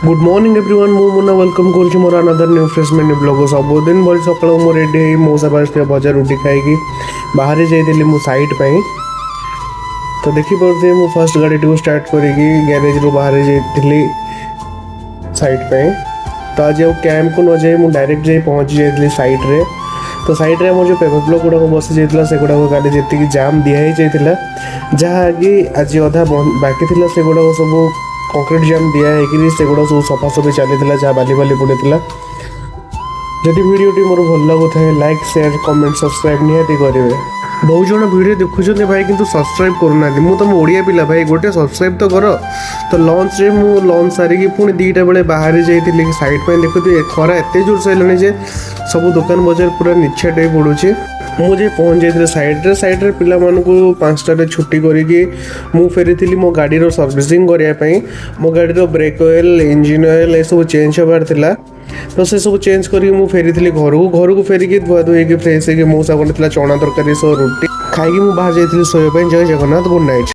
Good morning everyone मु Munna welcome करुँच मोर another new fresh menu blog सबुदिन भली सकाल मु रेडी मौसा बाहर भजा रुटी खाई बाहर जाइली मु साइट पाई तो देखिपे मु फर्स्ट गाड़ी टी स्टार्ट करी गैरेज रू बाहर जाइली साइट पाई तो आज कैंप को न जाए मुझे डायरेक्ट जाई पहुँची जाइली साइट रे तो साइड रे मोर जो पेपर ब्लॉक गुड़ाक बसी जाइला से गुड़ाक गाड़ी जी जाम दिखाई जाइला जहाँकि आज अधा बाकी थिला से गुड़ाक सब कंक्रीट जाम दिखाई से गुड़ा सब सफासफी चली जहाँ बाली बाली पड़ता जदि वीडियोटी मोर भल लगुता है लाइक शेयर कमेंट सब्सक्राइब निहाती करेंगे बहुत जन वीडियो देखुं भाई किंतु सब्सक्राइब करूना मुझे तुम ओडिया पिला भाई गोटे सब्सक्राइब तो कर तो लंच रे मु लंच सारिकी पुणी 2टा बेले बाहर जाइली साइड पे देखुए खरा एत जोर से जे सब दुकान बजार पूरा निछेट हो पड़ुचे मुझे पहुँच जाइए साइड रे पिला मानकु 5टारे छुट्टी करी मु फेरी मो गाड़ी सर्विसिंग करने मो गाड़ी ब्रेक ऑयल इंजिन ऑयल ये सब चेंज होबार थिला तो से सब चेंज करी मु फेरी घर को फेरिकी धुआ धुई फ्रेश होगी मौसा कर चना तरकारी सह रुटी खाई बाहर जाइए शोया जय जगन्नाथ गुड नाइट।